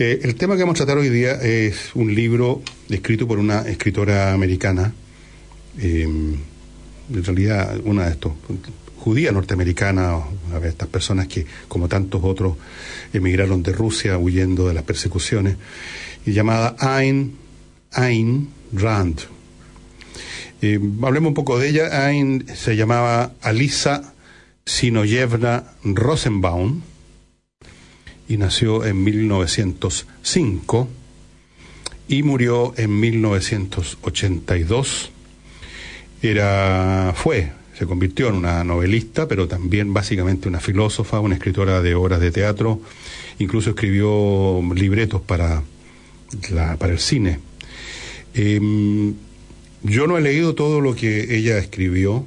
El tema que vamos a tratar hoy día es un libro escrito por una escritora americana, en realidad una de estos judía norteamericana, una de estas personas que, como tantos otros, emigraron de Rusia huyendo de las persecuciones, y llamada Ayn Rand. Hablemos un poco de ella. Ayn se llamaba Alisa Sinoyevna Rosenbaum y nació en 1905 y murió en 1982. Se convirtió en una novelista, pero también básicamente una filósofa, una escritora de obras de teatro, incluso escribió libretos para el cine. Yo no he leído todo lo que ella escribió,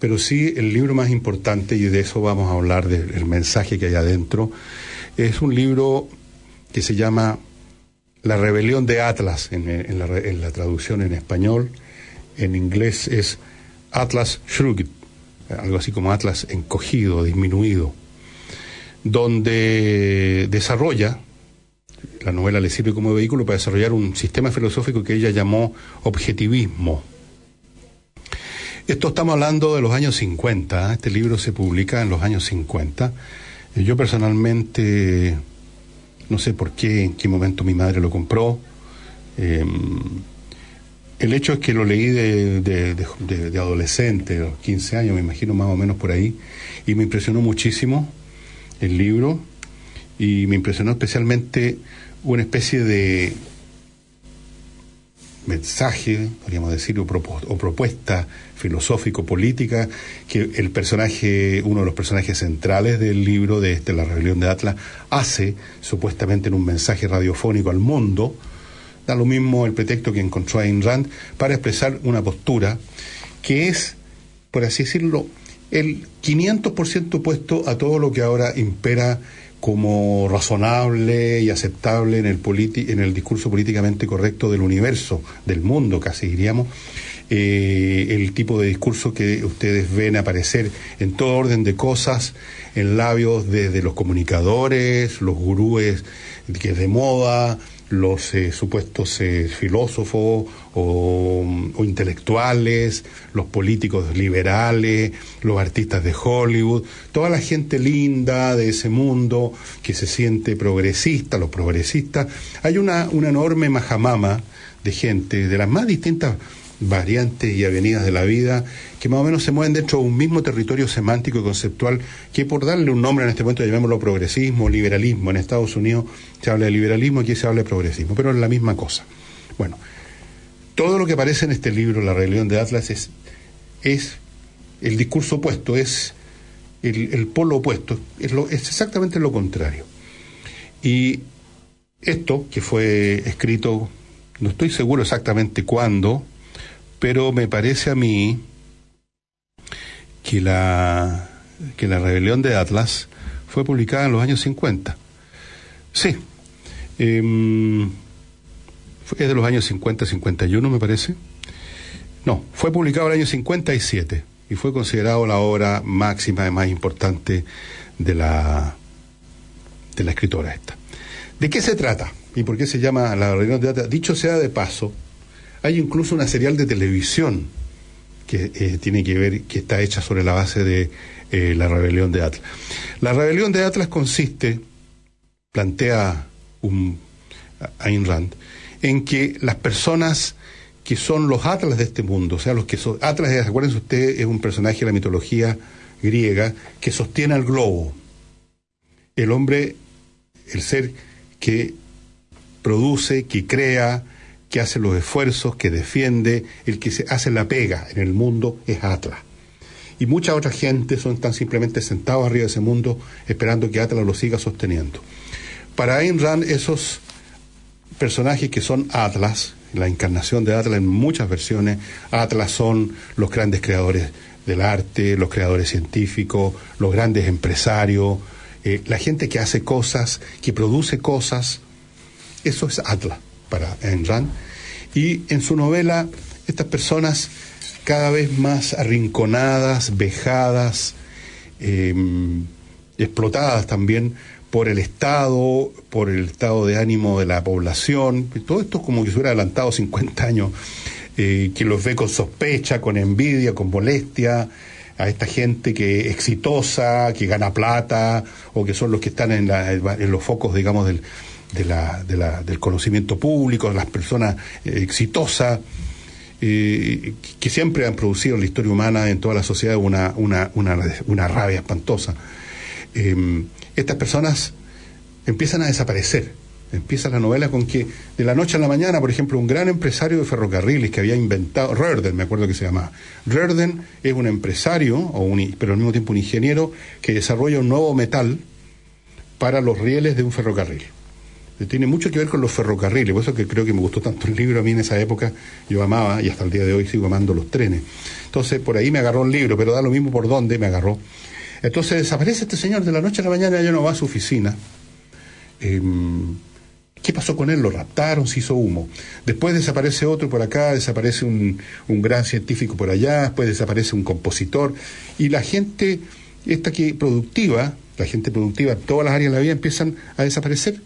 pero sí el libro más importante, y de eso vamos a hablar, del mensaje que hay adentro. Es un libro que se llama La rebelión de Atlas, en la traducción en español. En inglés es Atlas Shrugged, algo así como Atlas encogido, disminuido, donde desarrolla, la novela le sirve como vehículo para desarrollar un sistema filosófico que ella llamó objetivismo. Esto estamos hablando de los años 50, este libro se publica en los años 50. Yo personalmente no sé por qué, en qué momento mi madre lo compró. El hecho es que lo leí de adolescente, a los 15 años, me imagino, más o menos por ahí, y me impresionó muchísimo el libro, y me impresionó especialmente una especie de mensaje, podríamos decir, o propuesta filosófico-política que uno de los personajes centrales del libro de La rebelión de Atlas hace, supuestamente en un mensaje radiofónico al mundo. Da lo mismo el pretexto que encontró Ayn Rand para expresar una postura que es, por así decirlo, el 500% opuesto a todo lo que ahora impera como razonable y aceptable en el discurso políticamente correcto del universo, del mundo casi diríamos, el tipo de discurso que ustedes ven aparecer en todo orden de cosas, en labios desde los comunicadores, los gurúes que es de moda, los supuestos filósofos o intelectuales, los políticos liberales, los artistas de Hollywood, toda la gente linda de ese mundo que se siente progresista, los progresistas. Hay una enorme majamama de gente de las más distintas variantes y avenidas de la vida que más o menos se mueven dentro de un mismo territorio semántico y conceptual que, por darle un nombre en este momento, llamémoslo progresismo, liberalismo. En Estados Unidos se habla de liberalismo, aquí se habla de progresismo, pero es la misma cosa. Bueno, todo lo que aparece en este libro, La rebelión de Atlas, es el discurso opuesto, es el polo opuesto, es exactamente lo contrario. Y esto, que fue escrito, no estoy seguro exactamente cuándo, pero me parece a mí que la rebelión de Atlas fue publicada en los años 50. Sí, es de los años 50, 51 me parece. No, fue publicado en el año 57 y fue considerado la obra máxima y más importante de la escritora esta. ¿De qué se trata? ¿Y por qué se llama La rebelión de Atlas? Dicho sea de paso, hay incluso una serial de televisión que tiene que ver, que está hecha sobre la base de La rebelión de Atlas. La rebelión de Atlas plantea Ayn Rand, en que las personas que son los Atlas de este mundo, o sea, los que son Atlas, acuérdense ustedes, es un personaje de la mitología griega que sostiene al globo. El hombre, el ser que produce, que crea, que hace los esfuerzos, que defiende, el que se hace la pega en el mundo es Atlas. Y mucha otra gente están simplemente sentados arriba de ese mundo esperando que Atlas lo siga sosteniendo. Para Ayn Rand, esos personajes que son Atlas, la encarnación de Atlas en muchas versiones, Atlas son los grandes creadores del arte, los creadores científicos, los grandes empresarios, la gente que hace cosas, que produce cosas. Eso es Atlas para Ayn Rand. Y en su novela, estas personas cada vez más arrinconadas, vejadas, explotadas también por el estado de ánimo de la población. Todo esto es como que se hubiera adelantado 50 años, que los ve con sospecha, con envidia, con molestia, a esta gente que exitosa, que gana plata, o que son los que están en los focos, digamos, del conocimiento público, las personas exitosas, que siempre han producido en la historia humana, en toda la sociedad, una rabia espantosa. Estas personas empiezan a desaparecer. Empieza la novela con que de la noche a la mañana, por ejemplo, un gran empresario de ferrocarriles que había inventado, Röhrden, me acuerdo que se llamaba. Röhrden es un empresario, pero al mismo tiempo un ingeniero, que desarrolla un nuevo metal para los rieles de un ferrocarril. Tiene mucho que ver con los ferrocarriles, por eso que creo que me gustó tanto el libro a mí en esa época. Yo amaba, y hasta el día de hoy sigo amando los trenes. Entonces, por ahí me agarró el libro, pero da lo mismo por dónde me agarró. Entonces desaparece este señor de la noche a la mañana, ya no va a su oficina. ¿Qué pasó con él? Lo raptaron, se hizo humo. Después desaparece otro por acá, desaparece un gran científico por allá, después desaparece un compositor, y la gente productiva en todas las áreas de la vida empiezan a desaparecer.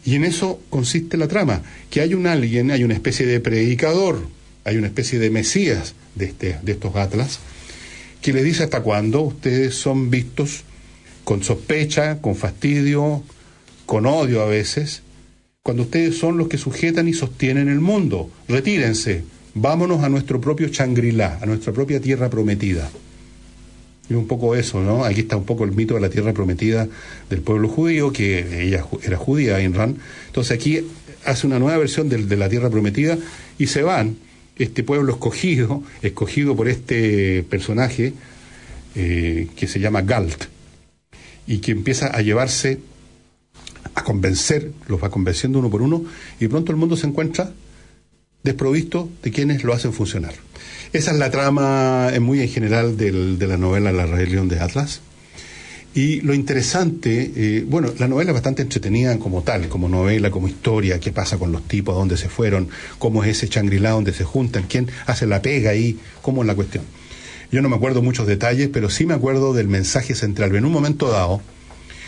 Y en eso consiste la trama, que hay una especie de predicador, hay una especie de mesías de estos atlas, que le dice: ¿hasta cuándo ustedes son vistos con sospecha, con fastidio, con odio a veces, cuando ustedes son los que sujetan y sostienen el mundo? Retírense, vámonos a nuestro propio Shangri-La, a nuestra propia tierra prometida. Y un poco eso, ¿no? Aquí está un poco el mito de la tierra prometida del pueblo judío, que ella era judía, Ayn Rand. Entonces aquí hace una nueva versión de la tierra prometida, y se van, este pueblo escogido por este personaje que se llama Galt, y que empieza a llevarse, a convencer, los va convenciendo uno por uno, y pronto el mundo se encuentra desprovisto de quienes lo hacen funcionar. Esa es la trama muy en general de la novela La rebelión de Atlas. Y lo interesante, la novela es bastante entretenida como tal, como novela, como historia, qué pasa con los tipos, a dónde se fueron, cómo es ese Shangri-La donde se juntan, quién hace la pega ahí, cómo es la cuestión. Yo no me acuerdo muchos detalles, pero sí me acuerdo del mensaje central. En un momento dado,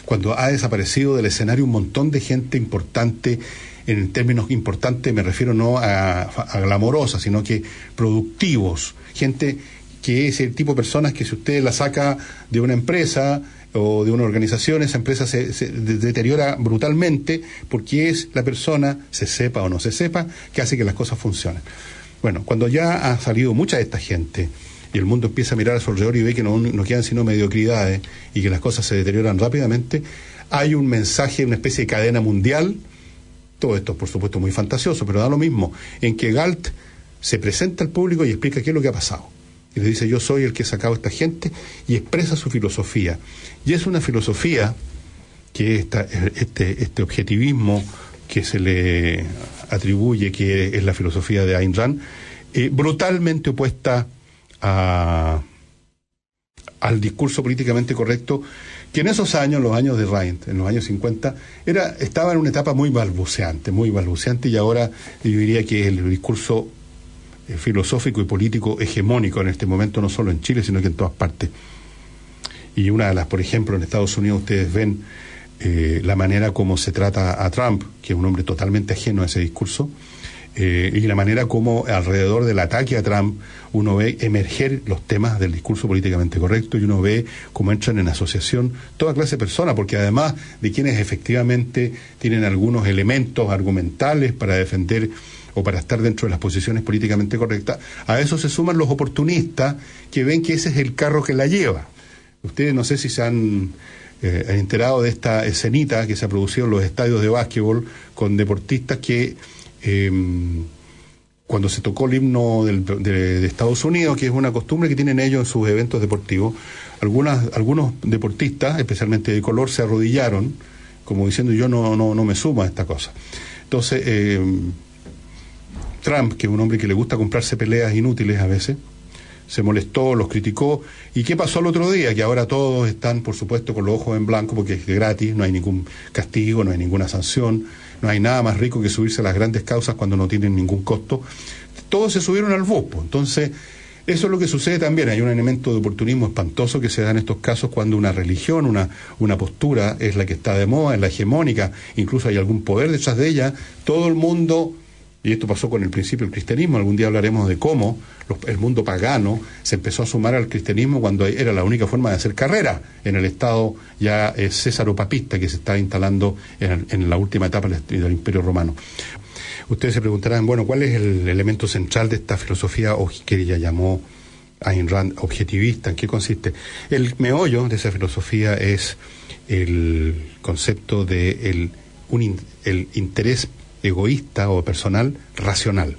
cuando ha desaparecido del escenario un montón de gente importante, en términos importantes me refiero no a glamorosa, sino que productivos, gente que es el tipo de personas que si usted la saca de una empresa o de una organización, esa empresa se deteriora brutalmente, porque es la persona, se sepa o no se sepa, que hace que las cosas funcionen. Bueno, cuando ya ha salido mucha de esta gente y el mundo empieza a mirar a su alrededor y ve que no quedan sino mediocridades y que las cosas se deterioran rápidamente, hay un mensaje, una especie de cadena mundial. Todo esto, por supuesto, muy fantasioso, pero da lo mismo, en que Galt se presenta al público y explica qué es lo que ha pasado. Y le dice: yo soy el que he sacado a esta gente, y expresa su filosofía. Y es una filosofía que este objetivismo que se le atribuye, que es la filosofía de Ayn Rand, brutalmente opuesta al discurso políticamente correcto, que en esos años, los años de Rand, en los años 50, estaba en una etapa muy balbuceante, y ahora yo diría que el discurso filosófico y político hegemónico en este momento, no solo en Chile, sino que en todas partes. Y una de las, por ejemplo, en Estados Unidos ustedes ven la manera como se trata a Trump, que es un hombre totalmente ajeno a ese discurso, y la manera como alrededor del ataque a Trump uno ve emerger los temas del discurso políticamente correcto, y uno ve cómo entran en asociación toda clase de personas, porque además de quienes efectivamente tienen algunos elementos argumentales para defender o para estar dentro de las posiciones políticamente correctas, a eso se suman los oportunistas que ven que ese es el carro que la lleva. Ustedes no sé si se han enterado de esta escenita que se ha producido en los estadios de básquetbol con deportistas que cuando se tocó el himno de Estados Unidos, que es una costumbre que tienen ellos en sus eventos deportivos, algunos deportistas, especialmente de color, se arrodillaron, como diciendo: yo no me sumo a esta cosa. Entonces, Trump, que es un hombre que le gusta comprarse peleas inútiles a veces, se molestó, los criticó. ¿Y qué pasó el otro día? Que ahora todos están, por supuesto, con los ojos en blanco, porque es gratis, no hay ningún castigo, no hay ninguna sanción, no hay nada más rico que subirse a las grandes causas cuando no tienen ningún costo. Todos se subieron al bus. Entonces, Eso es lo que sucede también. Hay un elemento de oportunismo espantoso que se da en estos casos cuando una religión, una postura es la que está de moda, es la hegemónica, incluso hay algún poder detrás de ella. Todo el mundo, y esto pasó con el principio del cristianismo, algún día hablaremos de cómo el mundo pagano se empezó a sumar al cristianismo cuando era la única forma de hacer carrera en el Estado ya césaropapista que se está instalando en la última etapa del Imperio Romano. Ustedes se preguntarán, bueno, ¿cuál es el elemento central de esta filosofía que ella llamó Ayn Rand objetivista? ¿En qué consiste? El meollo de esa filosofía es el concepto de el interés egoísta o personal racional,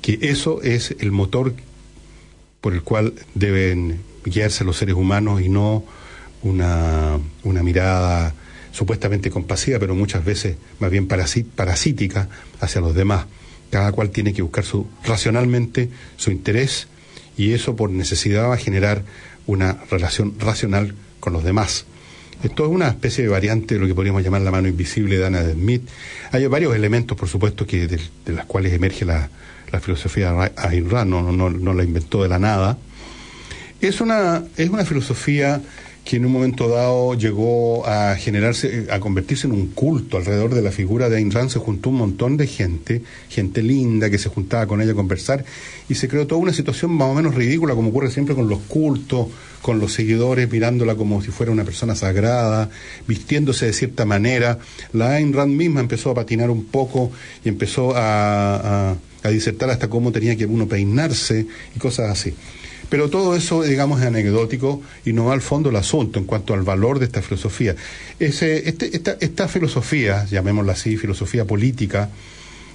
que eso es el motor por el cual deben guiarse los seres humanos y no una mirada supuestamente compasiva, pero muchas veces más bien parasítica hacia los demás. Cada cual tiene que buscar racionalmente su interés, y eso por necesidad va a generar una relación racional con los demás. Esto es una especie de variante de lo que podríamos llamar la mano invisible de Anna Smith. Hay varios elementos, por supuesto, que de las cuales emerge la filosofía de Ayn Rand, no la inventó de la nada. Es una filosofía que en un momento dado llegó a convertirse en un culto. Alrededor de la figura de Ayn Rand se juntó un montón de gente linda que se juntaba con ella a conversar, y se creó toda una situación más o menos ridícula, como ocurre siempre con los cultos, con los seguidores mirándola como si fuera una persona sagrada, vistiéndose de cierta manera. La Ayn Rand misma empezó a patinar un poco y empezó a disertar hasta cómo tenía que uno peinarse y cosas así. Pero todo eso, digamos, es anecdótico y no va al fondo del asunto en cuanto al valor de esta filosofía. Esta filosofía, llamémosla así, filosofía política,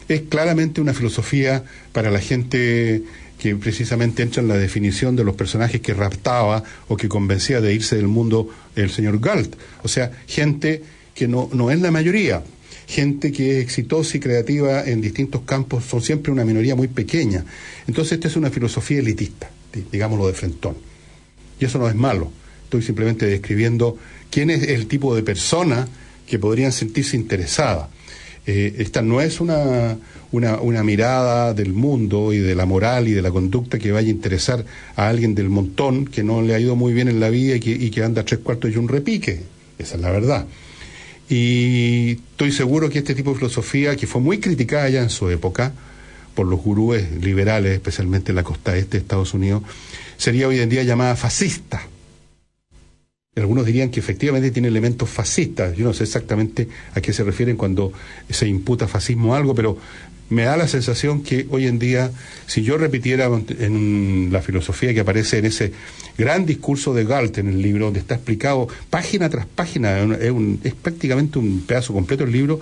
es claramente una filosofía para la gente que precisamente entra en la definición de los personajes que raptaba o que convencía de irse del mundo el señor Galt. O sea, gente que no es la mayoría. Gente que es exitosa y creativa en distintos campos son siempre una minoría muy pequeña. Entonces esta es una filosofía elitista, digámoslo de frentón. Y eso no es malo. Estoy simplemente describiendo quién es el tipo de persona que podrían sentirse interesada. Esta no es una mirada del mundo y de la moral y de la conducta que vaya a interesar a alguien del montón que no le ha ido muy bien en la vida y que anda 3/4 y un repique. Esa es la verdad. Y estoy seguro que este tipo de filosofía, que fue muy criticada ya en su época por los gurúes liberales, especialmente en la costa este de Estados Unidos, sería hoy en día llamada fascista. Algunos dirían que efectivamente tiene elementos fascistas. Yo no sé exactamente a qué se refieren cuando se imputa fascismo a algo, pero me da la sensación que hoy en día, si yo repitiera en la filosofía que aparece en ese gran discurso de Galt en el libro, donde está explicado página tras página, es prácticamente un pedazo completo el libro,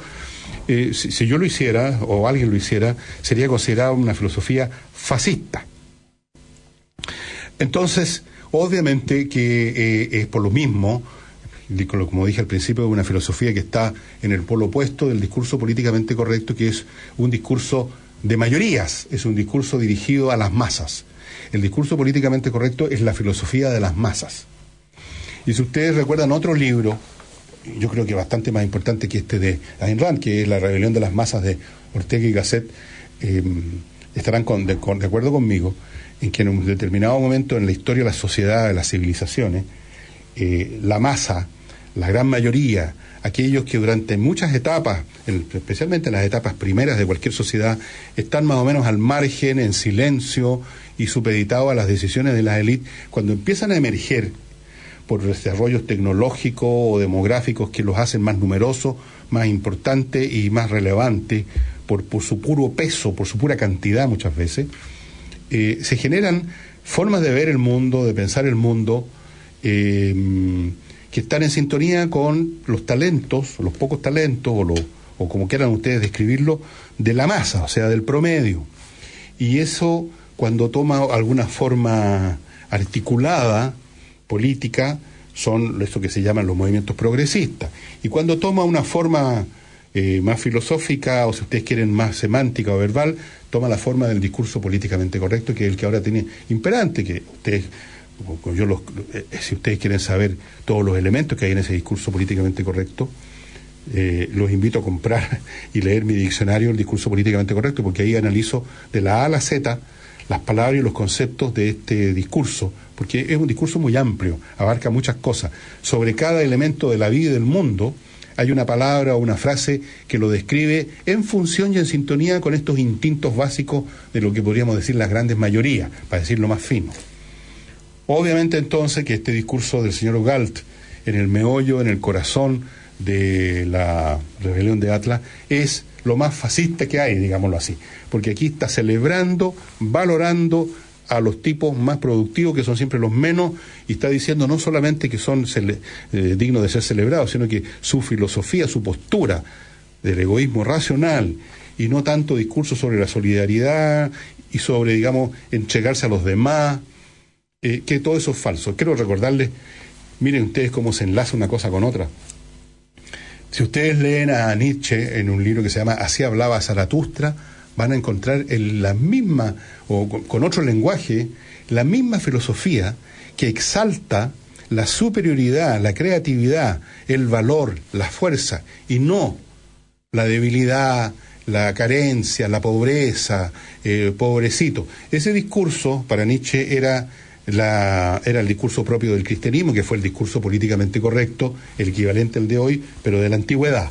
si yo lo hiciera, o alguien lo hiciera, sería considerado una filosofía fascista. Entonces, obviamente que es por lo mismo, como dije al principio, una filosofía que está en el polo opuesto del discurso políticamente correcto, que es un discurso de mayorías, es un discurso dirigido a las masas. El discurso políticamente correcto es la filosofía de las masas. Y si ustedes recuerdan otro libro, yo creo que bastante más importante que este de Ayn Rand, que es La rebelión de las masas de Ortega y Gasset, estarán de acuerdo conmigo en que en un determinado momento en la historia de la sociedad, de las civilizaciones, la masa, la gran mayoría, aquellos que durante muchas etapas, especialmente en las etapas primeras de cualquier sociedad, están más o menos al margen, en silencio y supeditados a las decisiones de las élites, cuando empiezan a emerger por desarrollos tecnológicos o demográficos que los hacen más numerosos, más importantes y más relevantes, por su puro peso, por su pura cantidad muchas veces, se generan formas de ver el mundo, de pensar el mundo, que están en sintonía con los talentos, los pocos talentos, o como quieran ustedes describirlo, de la masa, o sea, del promedio. Y eso, cuando toma alguna forma articulada, política, son eso que se llaman los movimientos progresistas. Y cuando toma una forma más filosófica, o si ustedes quieren más semántica o verbal, toma la forma del discurso políticamente correcto, que es el que ahora tiene imperante, que ustedes, si ustedes quieren saber todos los elementos que hay en ese discurso políticamente correcto, los invito a comprar y leer mi diccionario, el discurso políticamente correcto, porque ahí analizo de la A a la Z las palabras y los conceptos de este discurso, porque es un discurso muy amplio, abarca muchas cosas. Sobre cada elemento de la vida y del mundo hay una palabra o una frase que lo describe en función y en sintonía con estos instintos básicos de lo que podríamos decir las grandes mayorías, para decirlo más fino. Obviamente entonces que este discurso del señor Galt, en el meollo, en el corazón de la rebelión de Atlas, es lo más fascista que hay, digámoslo así, porque aquí está celebrando, valorando a los tipos más productivos, que son siempre los menos, y está diciendo no solamente que son dignos de ser celebrados, sino que su filosofía, su postura del egoísmo racional, y no tanto discurso sobre la solidaridad y sobre, digamos, entregarse a los demás, que todo eso es falso. Quiero recordarles, miren ustedes cómo se enlaza una cosa con otra. Si ustedes leen a Nietzsche en un libro que se llama Así hablaba Zaratustra, van a encontrar en la misma, o con otro lenguaje, la misma filosofía que exalta la superioridad, la creatividad, el valor, la fuerza, y no la debilidad, la carencia, la pobreza, pobrecito. Ese discurso para Nietzsche era el discurso propio del cristianismo, que fue el discurso políticamente correcto, el equivalente al de hoy, pero de la antigüedad.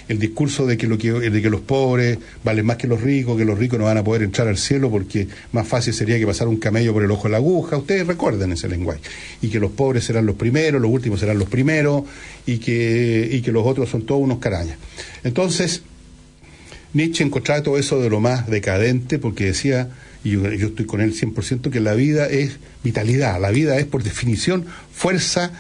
El discurso de que los pobres valen más que los ricos no van a poder entrar al cielo porque más fácil sería que pasar un camello por el ojo de la aguja. Ustedes recuerden ese lenguaje. Y que los pobres serán los primeros, los últimos serán los primeros, y que los otros son todos unos carañas. Entonces, Nietzsche encontraba todo eso de lo más decadente, porque decía, y yo estoy con él 100%, que la vida es vitalidad, la vida es por definición fuerza,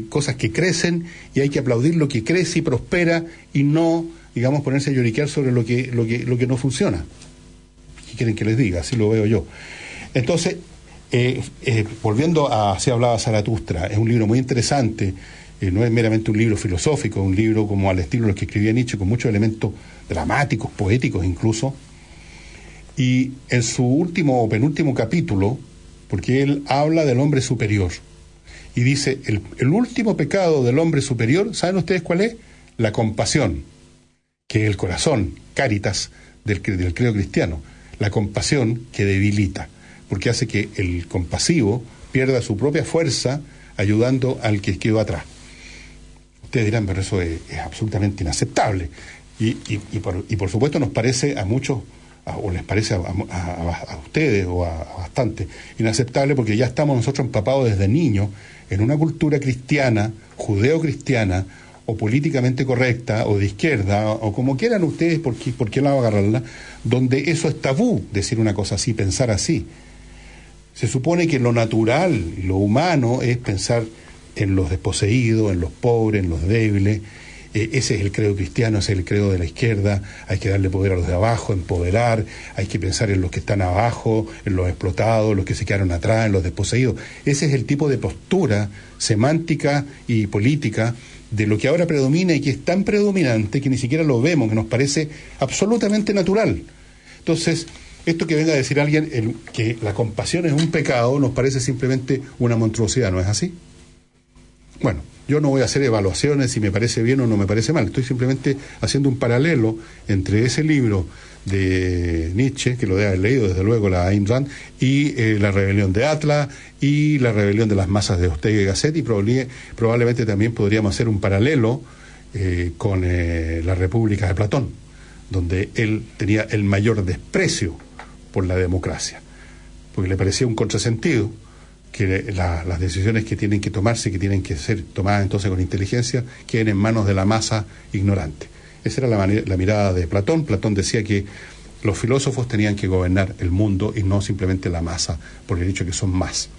cosas que crecen, y hay que aplaudir lo que crece y prospera, y no, digamos, ponerse a lloriquear sobre lo que no funciona. ¿Qué quieren que les diga? Así lo veo yo. Entonces, volviendo a Así hablaba Zaratustra, es un libro muy interesante, no es meramente un libro filosófico, es un libro como al estilo de los que escribía Nietzsche, con muchos elementos dramáticos, poéticos incluso, y en su último o penúltimo capítulo, porque él habla del hombre superior, y dice, el último pecado del hombre superior, ¿saben ustedes cuál es? La compasión, que es el corazón, caritas, del credo cristiano. La compasión que debilita, porque hace que el compasivo pierda su propia fuerza, ayudando al que quedó atrás. Ustedes dirán, pero eso es absolutamente inaceptable. Y por supuesto nos parece a muchos, o les parece a ustedes o a bastante inaceptable, porque ya estamos nosotros empapados desde niños en una cultura cristiana, judeo-cristiana, o políticamente correcta, o de izquierda, o como quieran ustedes, por qué lado agarrarla, donde eso es tabú, decir una cosa así, pensar así. Se supone que lo natural, lo humano, es pensar en los desposeídos, en los pobres, en los débiles. Ese es el credo cristiano, ese es el credo de la izquierda. Hay que darle poder a los de abajo, empoderar, hay que pensar en los que están abajo, en los explotados, los que se quedaron atrás, en los desposeídos. Ese es el tipo de postura semántica y política de lo que ahora predomina, y que es tan predominante que ni siquiera lo vemos, que nos parece absolutamente natural. Entonces, esto que venga a decir alguien que la compasión es un pecado, nos parece simplemente una monstruosidad, ¿no es así? Bueno, yo no voy a hacer evaluaciones si me parece bien o no me parece mal, estoy simplemente haciendo un paralelo entre ese libro de Nietzsche, que lo debe haber leído desde luego, la Ayn Rand, y la rebelión de Atlas, y la rebelión de las masas de Ortega y Gasset, y probablemente también podríamos hacer un paralelo con la República de Platón, donde él tenía el mayor desprecio por la democracia, porque le parecía un contrasentido que las decisiones que tienen que tomarse, que tienen que ser tomadas entonces con inteligencia, queden en manos de la masa ignorante. Esa era la mirada de Platón. Platón decía que los filósofos tenían que gobernar el mundo y no simplemente la masa, por el hecho de que son más.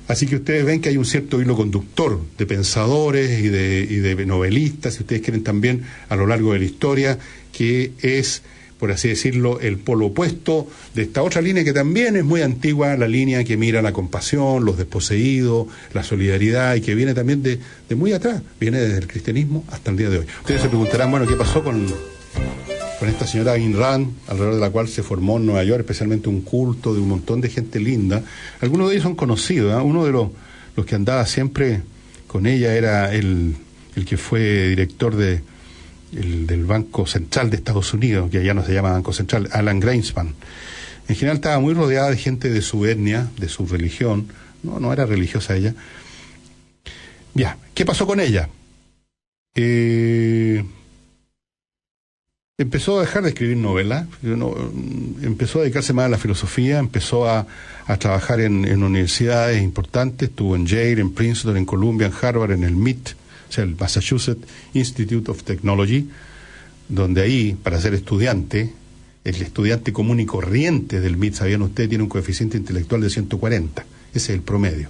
Así que ustedes ven que hay un cierto hilo conductor de pensadores y de novelistas, si ustedes quieren también, a lo largo de la historia, que es, por así decirlo, el polo opuesto de esta otra línea que también es muy antigua, la línea que mira la compasión, los desposeídos, la solidaridad, y que viene también de muy atrás, viene desde el cristianismo hasta el día de hoy. Ustedes se preguntarán, bueno, ¿qué pasó con esta señora Ayn Rand, alrededor de la cual se formó en Nueva York especialmente un culto de un montón de gente linda? Algunos de ellos son conocidos, ¿eh? Uno de los que andaba siempre con ella era el que fue director del Banco Central de Estados Unidos, que allá no se llama Banco Central, Alan Greenspan. En general estaba muy rodeada de gente de su etnia, de su religión. No era religiosa ella. Ya, ¿qué pasó con ella? Empezó a dejar de escribir novelas, empezó a dedicarse más a la filosofía, empezó a trabajar en universidades importantes, estuvo en Yale, en Princeton, en Columbia, en Harvard, en el MIT, o sea, el Massachusetts Institute of Technology, donde ahí, para ser estudiante, el estudiante común y corriente del MIT, ¿sabían ustedes?, tiene un coeficiente intelectual de 140, ese es el promedio.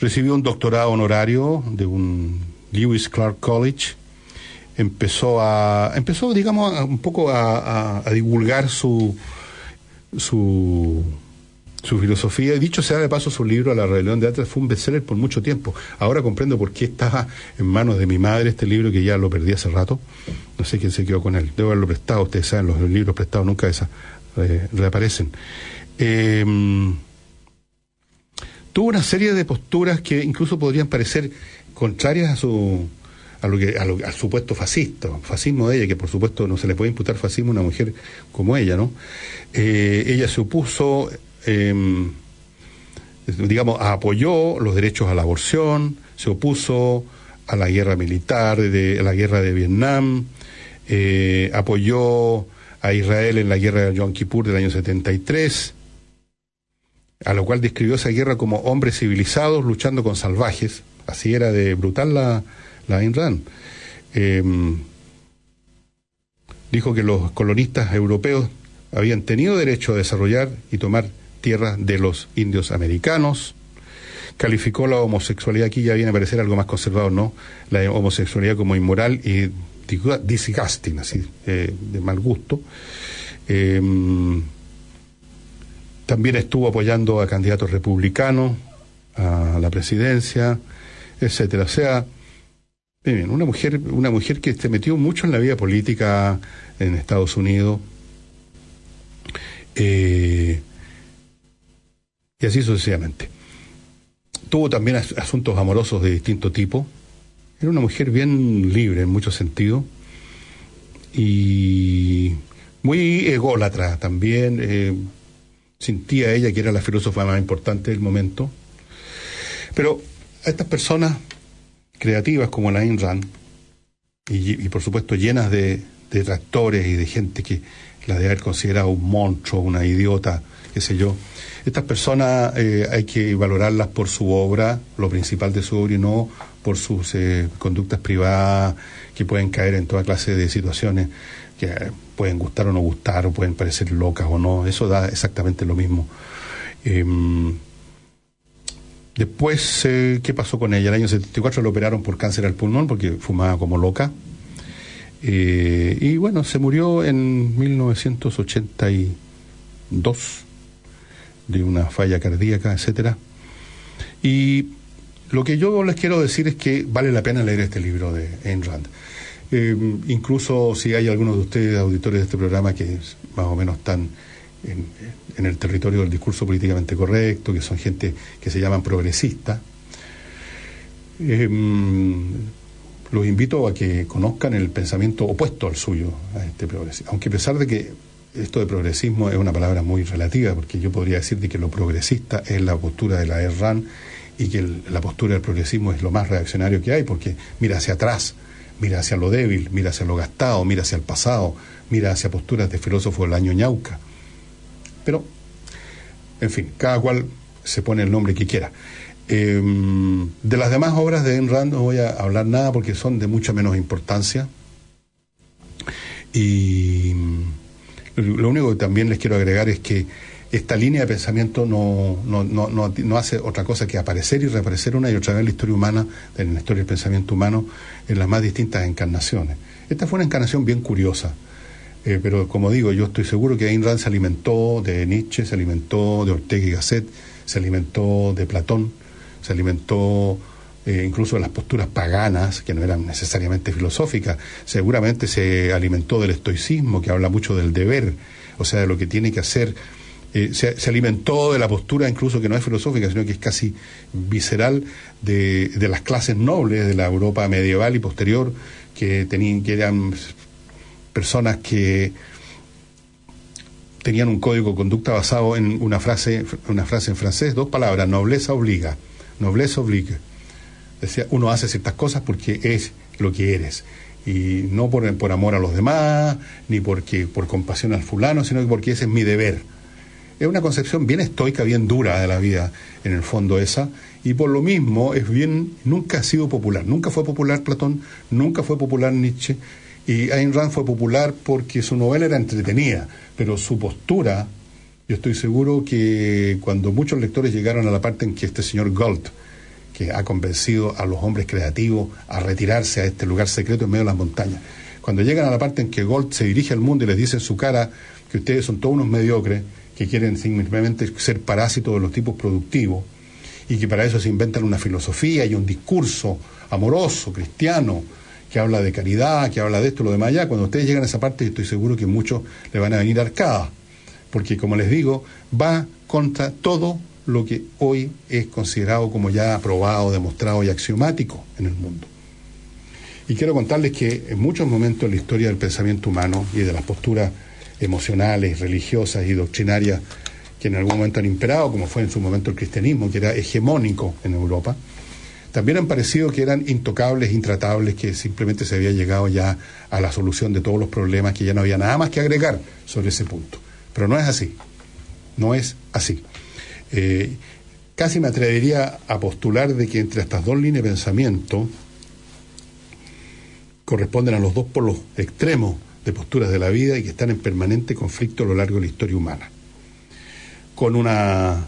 Recibió un doctorado honorario de un Lewis Clark College. Empezó, digamos, un poco a divulgar su filosofía. Y dicho sea de paso, su libro, La rebelión de Atlas, fue un bestseller por mucho tiempo. Ahora comprendo por qué estaba en manos de mi madre este libro, que ya lo perdí hace rato. No sé quién se quedó con él. Debo haberlo prestado. Ustedes saben, los libros prestados nunca reaparecen. Tuvo una serie de posturas que incluso podrían parecer contrarias al supuesto fascismo de ella, que por supuesto no se le puede imputar fascismo a una mujer como ella, ¿no? Ella se opuso, apoyó los derechos a la aborción, se opuso a la guerra militar, a la guerra de Vietnam, apoyó a Israel en la guerra de Yom Kippur del año 73, a lo cual describió esa guerra como hombres civilizados luchando con salvajes. Así era de brutal la Ayn Rand. Dijo que los colonistas europeos habían tenido derecho a desarrollar y tomar tierras de los indios americanos. Calificó la homosexualidad, aquí ya viene a parecer algo más conservador, ¿no? La homosexualidad como inmoral y disgusting, así, de mal gusto. También estuvo apoyando a candidatos republicanos a la presidencia, etcétera. O sea, bien, una mujer que se metió mucho en la vida política en Estados Unidos, y así sucesivamente. Tuvo también asuntos amorosos de distinto tipo. Era una mujer bien libre en muchos sentidos y muy ególatra también. Sentía ella que era la filósofa más importante del momento. Pero a estas personas creativas como la Ayn Rand, y por supuesto llenas de detractores y de gente que la debe haber considerado un monstruo, una idiota, qué sé yo, estas personas hay que valorarlas por su obra, lo principal de su obra, y no por sus conductas privadas, que pueden caer en toda clase de situaciones que pueden gustar o no gustar, o pueden parecer locas o no. Eso da exactamente lo mismo. Después, ¿qué pasó con ella? El año 74 la operaron por cáncer al pulmón porque fumaba como loca. Y bueno, se murió en 1982 de una falla cardíaca, etcétera. Y lo que yo les quiero decir es que vale la pena leer este libro de Ayn Rand. Incluso si hay algunos de ustedes, auditores de este programa, que más o menos están en el territorio del discurso políticamente correcto, que son gente que se llaman progresistas, los invito a que conozcan el pensamiento opuesto al suyo, a este progresismo. Aunque a pesar de que esto de progresismo es una palabra muy relativa, porque yo podría decir de que lo progresista es la postura de la Ayn Rand y que la postura del progresismo es lo más reaccionario que hay, porque mira hacia atrás, mira hacia lo débil, mira hacia lo gastado, mira hacia el pasado, mira hacia posturas de filósofos del año ñauca. Pero, en fin, cada cual se pone el nombre que quiera. De las demás obras de Ayn Rand no voy a hablar nada porque son de mucha menos importancia. Y lo único que también les quiero agregar es que esta línea de pensamiento no hace otra cosa que aparecer y reaparecer una y otra vez en la historia humana, en la historia del pensamiento humano, en las más distintas encarnaciones. Esta fue una encarnación bien curiosa, pero como digo, yo estoy seguro que Ayn Rand se alimentó de Nietzsche, se alimentó de Ortega y Gasset, se alimentó de Platón, se alimentó incluso de las posturas paganas, que no eran necesariamente filosóficas. Seguramente se alimentó del estoicismo, que habla mucho del deber, o sea, de lo que tiene que hacer. Se alimentó de la postura incluso que no es filosófica, sino que es casi visceral de las clases nobles de la Europa medieval y posterior, que eran personas que tenían un código de conducta basado en una frase en francés, 2 palabras: nobleza obliga. Nobleza obliga. Decía, uno hace ciertas cosas porque es lo que eres, y no por amor a los demás, ni por compasión al fulano, sino porque ese es mi deber. Es una concepción bien estoica, bien dura de la vida, en el fondo esa, y por lo mismo nunca ha sido popular. Nunca fue popular Platón, nunca fue popular Nietzsche, y Ayn Rand fue popular porque su novela era entretenida, pero su postura, yo estoy seguro que cuando muchos lectores llegaron a la parte en que este señor Galt, que ha convencido a los hombres creativos a retirarse a este lugar secreto en medio de las montañas, cuando llegan a la parte en que Galt se dirige al mundo y les dice en su cara que ustedes son todos unos mediocres, que quieren simplemente ser parásitos de los tipos productivos, y que para eso se inventan una filosofía y un discurso amoroso, cristiano, que habla de caridad, que habla de esto, lo demás allá. Cuando ustedes llegan a esa parte, estoy seguro que muchos le van a venir arcadas, porque, como les digo, va contra todo lo que hoy es considerado como ya aprobado, demostrado y axiomático en el mundo. Y quiero contarles que en muchos momentos en la historia del pensamiento humano y de las posturas emocionales, religiosas y doctrinarias que en algún momento han imperado, como fue en su momento el cristianismo, que era hegemónico en Europa, también han parecido que eran intocables, intratables, que simplemente se había llegado ya a la solución de todos los problemas, que ya no había nada más que agregar sobre ese punto. Pero no es así, no es así. Casi me atrevería a postular de que entre estas 2 líneas de pensamiento corresponden a los 2 polos extremos de posturas de la vida y que están en permanente conflicto a lo largo de la historia humana, con una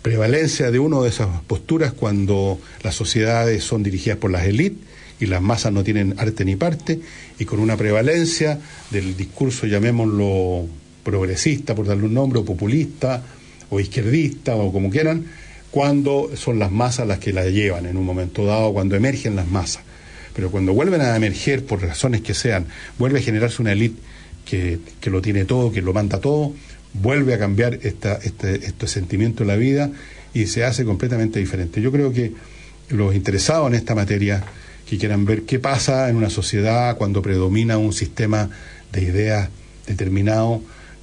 prevalencia de una de esas posturas cuando las sociedades son dirigidas por las élites y las masas no tienen arte ni parte, y con una prevalencia del discurso, llamémoslo progresista, por darle un nombre, o populista, o izquierdista, o como quieran, cuando son las masas las que la llevan en un momento dado, cuando emergen las masas. Pero cuando vuelven a emerger, por razones que sean, vuelve a generarse una élite que lo tiene todo, que lo manda todo, vuelve a cambiar este sentimiento de la vida y se hace completamente diferente. Yo creo que los interesados en esta materia, que quieran ver qué pasa en una sociedad cuando predomina un sistema de ideas determinado,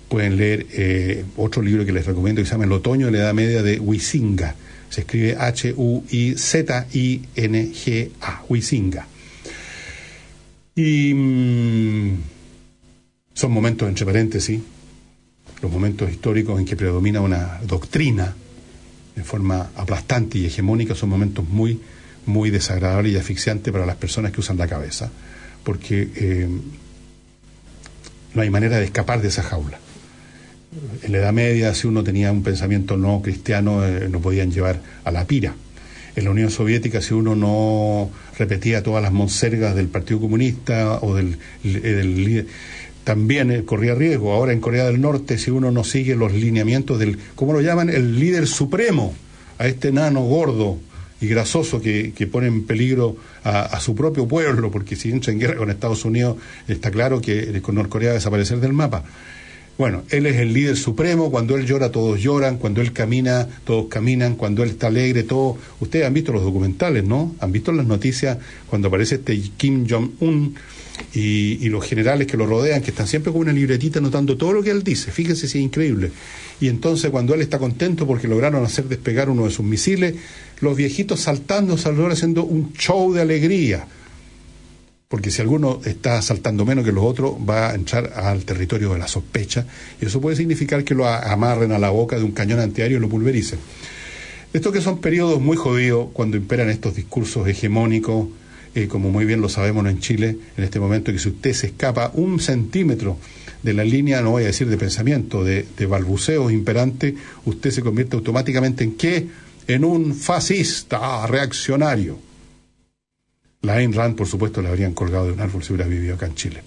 pueden leer otro libro que les recomiendo, que se llama El otoño de la Edad Media, de Huizinga. Se escribe Huizinga, Huizinga. Y son momentos, entre paréntesis, los momentos históricos en que predomina una doctrina de forma aplastante y hegemónica, son momentos muy, muy desagradables y asfixiantes para las personas que usan la cabeza, porque no hay manera de escapar de esa jaula. En la Edad Media, si uno tenía un pensamiento no cristiano, lo podían llevar a la pira. En la Unión Soviética, si uno no repetía todas las monsergas del Partido Comunista o del líder, también corría riesgo. Ahora en Corea del Norte, si uno no sigue los lineamientos del, ¿cómo lo llaman?, el líder supremo, a este nano gordo y grasoso que pone en peligro a su propio pueblo, porque si entra en guerra con Estados Unidos, está claro que con Norcorea va a desaparecer del mapa. Bueno, él es el líder supremo. Cuando él llora, todos lloran. Cuando él camina, todos caminan. Cuando él está alegre, todos... Ustedes han visto los documentales, ¿no? Han visto las noticias cuando aparece este Kim Jong-un y los generales que lo rodean, que están siempre con una libretita anotando todo lo que él dice. Fíjense si es increíble. Y entonces, cuando él está contento porque lograron hacer despegar uno de sus misiles, los viejitos saltando alrededor, haciendo un show de alegría. Porque si alguno está saltando menos que los otros, va a entrar al territorio de la sospecha, y eso puede significar que lo amarren a la boca de un cañón antiaéreo y lo pulvericen. Estos que son periodos muy jodidos cuando imperan estos discursos hegemónicos, como muy bien lo sabemos en Chile, en este momento, que si usted se escapa 1 centímetro de la línea, no voy a decir de pensamiento, de balbuceos imperantes, usted se convierte automáticamente ¿en qué? En un fascista reaccionario. La Ayn Rand, por supuesto, la habrían colgado de un árbol si hubiera vivido acá en Chile.